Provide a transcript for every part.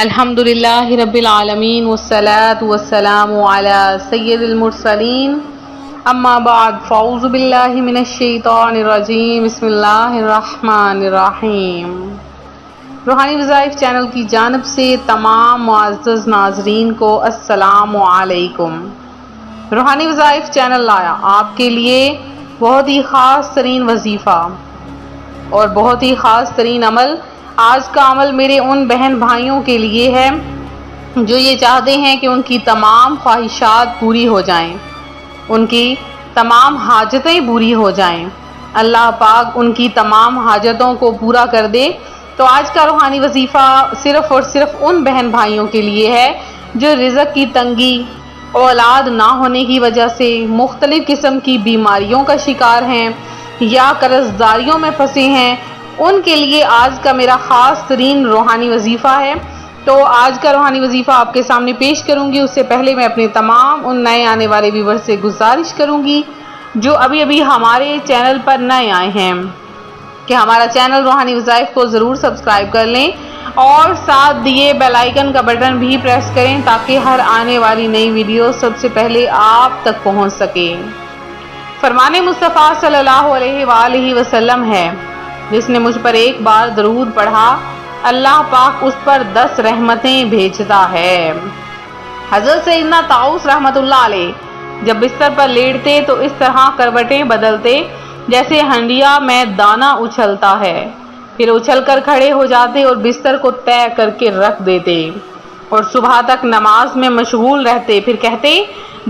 الحمدللہ رب العالمین والصلاة والسلام علی سید المرسلین اما بعد فاعوذ باللہ من الشیطان الرجیم بسم اللہ الرحمن الرحیم۔ روحانی وظائف چینل کی جانب سے تمام معزز ناظرین کو السلام علیکم۔ روحانی وظائف چینل لایا آپ کے لیے بہت ہی خاص ترین وظیفہ اور بہت ہی خاص ترین عمل۔ آج کا عمل میرے ان بہن بھائیوں کے لیے ہے جو یہ چاہتے ہیں کہ ان کی تمام خواہشات پوری ہو جائیں، ان کی تمام حاجتیں پوری ہو جائیں، اللہ پاک ان کی تمام حاجتوں کو پورا کر دے۔ تو آج کا روحانی وظیفہ صرف اور صرف ان بہن بھائیوں کے لیے ہے جو رزق کی تنگی، اولاد نہ ہونے کی وجہ سے مختلف قسم کی بیماریوں کا شکار ہیں یا قرض داریوں میں پھنسے ہیں۔ ان کے لیے آج کا میرا خاص ترین روحانی وظیفہ ہے۔ تو آج کا روحانی وظیفہ آپ کے سامنے پیش کروں گی، اس سے پہلے میں اپنے تمام ان نئے آنے والے ویور سے گزارش کروں گی جو ابھی ہمارے چینل پر نئے آئے ہیں کہ ہمارا چینل روحانی وظائف کو ضرور سبسکرائب کر لیں اور ساتھ دیے بیل آئیکن کا بٹن بھی پریس کریں تاکہ ہر آنے والی نئی ویڈیو سب سے پہلے آپ تک پہنچ سکے۔ فرمان مصطفیٰ صلی اللہ علیہ وآلہ وسلم ہے، جس نے مجھ پر ایک بار درود پڑھا اللہ پاک اس پر 10 رحمتیں بھیجتا ہے۔ حضرت سیدنا طاؤس رحمت اللہ علیہ جب بستر پر لیٹتے تو اس طرح کروٹیں بدلتے جیسے ہنڈیا میں دانا اچھلتا ہے، پھر اچھل کر کھڑے ہو جاتے اور بستر کو طے کر کے رکھ دیتے اور صبح تک نماز میں مشغول رہتے، پھر کہتے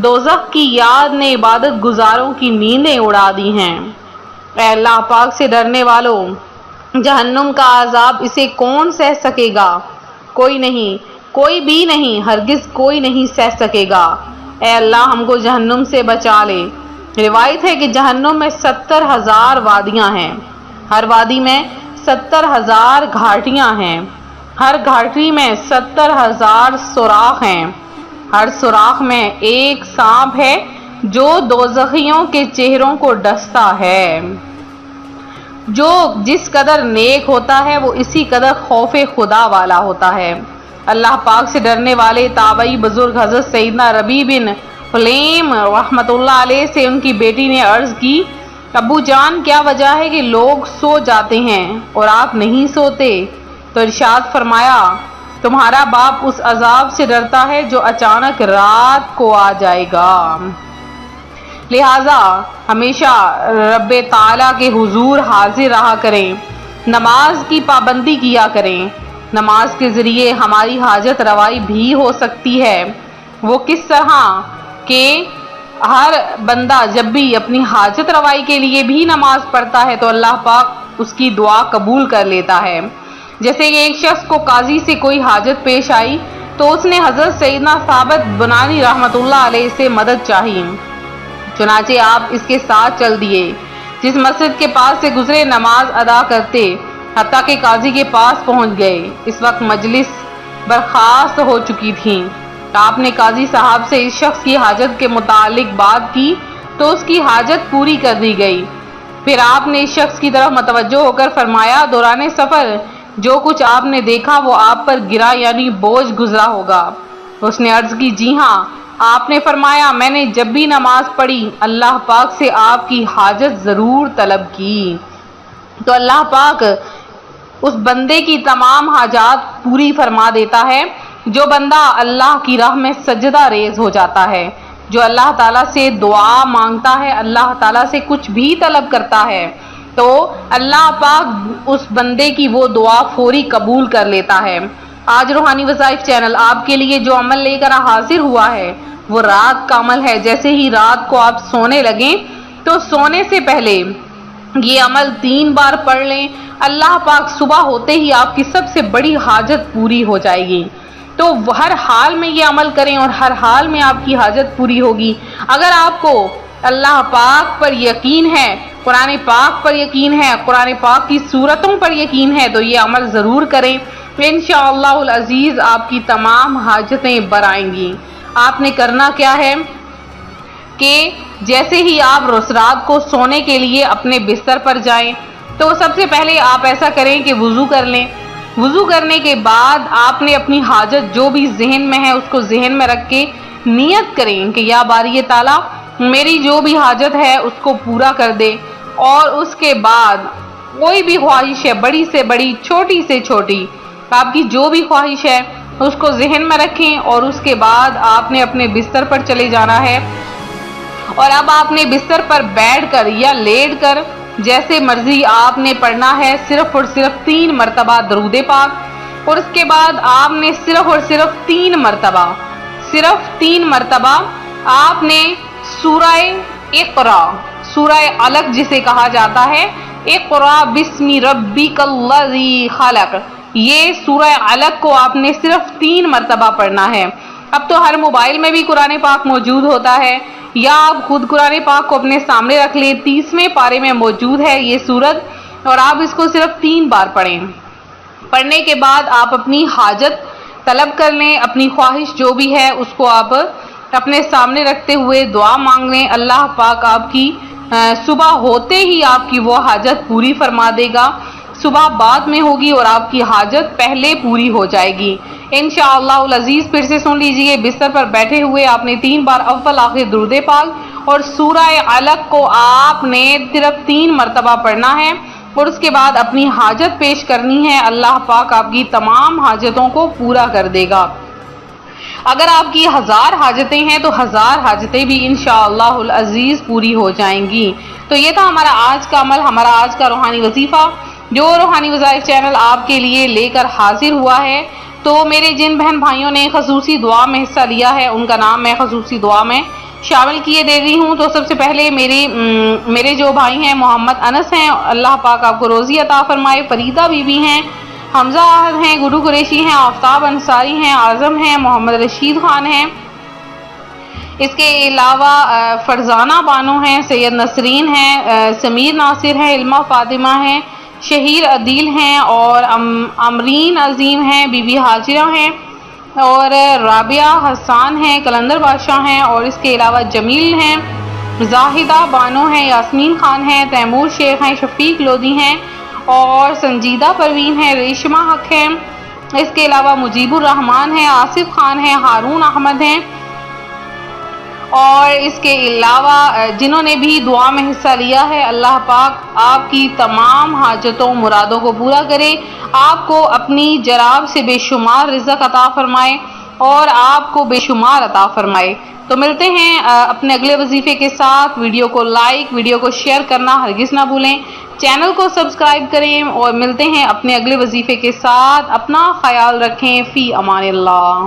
دوزخ کی یاد نے عبادت گزاروں کی نیندیں اڑا دی ہیں۔ اے اللہ پاک سے ڈرنے والوں، جہنم کا عذاب اسے کون سہ سکے گا؟ کوئی نہیں، کوئی بھی نہیں، ہرگز کوئی نہیں سہ سکے گا۔ اے اللہ ہم کو جہنم سے بچا لے۔ روایت ہے کہ جہنم میں 70,000 وادیاں ہیں، ہر وادی میں 70,000 گھاٹیاں ہیں، ہر گھاٹی میں 70,000 سوراخ ہیں، ہر سوراخ میں ایک سانپ ہے جو دوزخیوں کے چہروں کو ڈستا ہے۔ جو جس قدر نیک ہوتا ہے وہ اسی قدر خوف خدا والا ہوتا ہے۔ اللہ پاک سے ڈرنے والے تابعی بزرگ حضرت سیدنا ربیع بن حلیم رحمت اللہ علیہ سے ان کی بیٹی نے عرض کی، ابو جان کیا وجہ ہے کہ لوگ سو جاتے ہیں اور آپ نہیں سوتے؟ تو ارشاد فرمایا تمہارا باپ اس عذاب سے ڈرتا ہے جو اچانک رات کو آ جائے گا۔ لہذا ہمیشہ رب تعالیٰ کے حضور حاضر رہا کریں، نماز کی پابندی کیا کریں۔ نماز کے ذریعے ہماری حاجت روائی بھی ہو سکتی ہے۔ وہ کس طرح کہ ہر بندہ جب بھی اپنی حاجت روائی کے لیے بھی نماز پڑھتا ہے تو اللہ پاک اس کی دعا قبول کر لیتا ہے۔ جیسے کہ ایک شخص کو قاضی سے کوئی حاجت پیش آئی تو اس نے حضرت سیدنا ثابت بنانی رحمت اللہ علیہ سے مدد چاہی، چنانچہ آپ اس کے ساتھ چل دیے۔ جس مسجد کے پاس سے گزرے نماز ادا کرتے حتیٰ کہ قاضی کے پاس پہنچ گئے۔ اس وقت مجلس برخاست ہو چکی تھی۔ آپ نے قاضی صاحب سے اس شخص کی حاجت کے متعلق بات کی تو اس کی حاجت پوری کر دی گئی۔ پھر آپ نے اس شخص کی طرف متوجہ ہو کر فرمایا دوران سفر جو کچھ آپ نے دیکھا وہ آپ پر گرا یعنی بوجھ گزرا ہوگا۔ اس نے عرض کی جی ہاں۔ آپ نے فرمایا میں نے جب بھی نماز پڑھی اللہ پاک سے آپ کی حاجت ضرور طلب کی تو اللہ پاک اس بندے کی تمام حاجات پوری فرما دیتا ہے۔ جو بندہ اللہ کی راہ میں سجدہ ریز ہو جاتا ہے، جو اللہ تعالیٰ سے دعا مانگتا ہے، اللہ تعالیٰ سے کچھ بھی طلب کرتا ہے تو اللہ پاک اس بندے کی وہ دعا فوری قبول کر لیتا ہے۔ آج روحانی وظائف چینل آپ کے لیے جو عمل لے کر حاضر ہوا ہے وہ رات کا عمل ہے۔ جیسے ہی رات کو آپ سونے لگیں تو سونے سے پہلے یہ عمل 3 بار پڑھ لیں، اللہ پاک صبح ہوتے ہی آپ کی سب سے بڑی حاجت پوری ہو جائے گی۔ تو ہر حال میں یہ عمل کریں اور ہر حال میں آپ کی حاجت پوری ہوگی۔ اگر آپ کو اللہ پاک پر یقین ہے، قرآن پاک پر یقین ہے، قرآن پاک کی سورتوں پر یقین ہے تو یہ عمل ضرور کریں، انشاءاللہ العزیز آپ کی تمام حاجتیں بر آئیں گی۔ آپ نے کرنا کیا ہے کہ جیسے ہی آپ رات کو سونے کے لیے اپنے بستر پر جائیں تو سب سے پہلے آپ ایسا کریں کہ وضو کر لیں، وضو کرنے کے بعد آپ نے اپنی حاجت جو بھی ذہن میں ہے اس کو ذہن میں رکھ کے نیت کریں کہ یا باری تعالیٰ میری جو بھی حاجت ہے اس کو پورا کر دے، اور اس کے بعد کوئی بھی خواہش ہے، بڑی سے بڑی، چھوٹی سے چھوٹی، آپ کی جو بھی خواہش ہے اس کو ذہن میں رکھیں، اور اس کے بعد آپ نے اپنے بستر پر چلے جانا ہے، اور اب آپ نے بستر پر بیٹھ کر یا لیٹ کر جیسے مرضی آپ نے پڑھنا ہے صرف اور صرف 3 مرتبہ درود پاک، اور اس کے بعد آپ نے صرف اور صرف 3 مرتبہ آپ نے سورہ اقرا، سورہ علق جسے کہا جاتا ہے، اقرا بسم ربک الذی خلق، یہ سورہ علق کو آپ نے صرف 3 مرتبہ پڑھنا ہے۔ اب تو ہر موبائل میں بھی قرآن پاک موجود ہوتا ہے، یا آپ خود قرآن پاک کو اپنے سامنے رکھ لیں، 30ویں پارے میں موجود ہے یہ سورت، اور آپ اس کو صرف 3 بار پڑھیں۔ پڑھنے کے بعد آپ اپنی حاجت طلب کر لیں، اپنی خواہش جو بھی ہے اس کو آپ اپنے سامنے رکھتے ہوئے دعا مانگ لیں، اللہ پاک آپ کی صبح ہوتے ہی آپ کی وہ حاجت پوری فرما دے گا، صبح بعد میں ہوگی اور آپ کی حاجت پہلے پوری ہو جائے گی انشاءاللہ العزیز۔ پھر سے سن لیجئے، بستر پر بیٹھے ہوئے آپ نے 3 بار اول آخر درود پاک اور سورہ علق کو آپ نے صرف 3 مرتبہ پڑھنا ہے، اور اس کے بعد اپنی حاجت پیش کرنی ہے، اللہ پاک آپ کی تمام حاجتوں کو پورا کر دے گا۔ اگر آپ کی 1000 حاجتیں ہیں تو 1000 حاجتیں بھی انشاءاللہ العزیز پوری ہو جائیں گی۔ تو یہ تھا ہمارا آج کا عمل، ہمارا آج کا روحانی وظیفہ جو روحانی وظائف چینل آپ کے لیے لے کر حاضر ہوا ہے۔ تو میرے جن بہن بھائیوں نے خصوصی دعا میں حصہ لیا ہے ان کا نام میں خصوصی دعا میں شامل کیے دے رہی ہوں۔ تو سب سے پہلے میرے جو بھائی ہیں محمد انس ہیں، اللہ پاک آپ کو روزی عطا فرمائے، فریدہ بی بی ہیں، حمزہ احد ہیں، گڈو قریشی ہیں، آفتاب انصاری ہیں، اعظم ہیں، محمد رشید خان ہیں، اس کے علاوہ فرزانہ بانو ہیں، سید نسرین ہیں، سمیر ناصر ہیں، علمہ فاطمہ ہیں، شہیر عدیل ہیں، اور امرین عظیم ہیں، بی بی حاجرہ ہیں، اور رابعہ حسان ہیں، کلندر بادشاہ ہیں، اور اس کے علاوہ جمیل ہیں، زاہدہ بانو ہیں، یاسمین خان ہیں، تیمور شیخ ہیں، شفیق لودھی ہیں، اور سنجیدہ پروین ہیں، ریشمہ حق ہیں، اس کے علاوہ مجیب الرحمان ہیں، آصف خان ہیں، ہارون احمد ہیں، اور اس کے علاوہ جنہوں نے بھی دعا میں حصہ لیا ہے اللہ پاک آپ کی تمام حاجتوں مرادوں کو پورا کرے، آپ کو اپنی جراب سے بے شمار رزق عطا فرمائے اور آپ کو بے شمار عطا فرمائے۔ تو ملتے ہیں اپنے اگلے وظیفے کے ساتھ۔ ویڈیو کو لائک، ویڈیو کو شیئر کرنا ہرگز نہ بھولیں، چینل کو سبسکرائب کریں، اور ملتے ہیں اپنے اگلے وظیفے کے ساتھ۔ اپنا خیال رکھیں، فی امان اللہ۔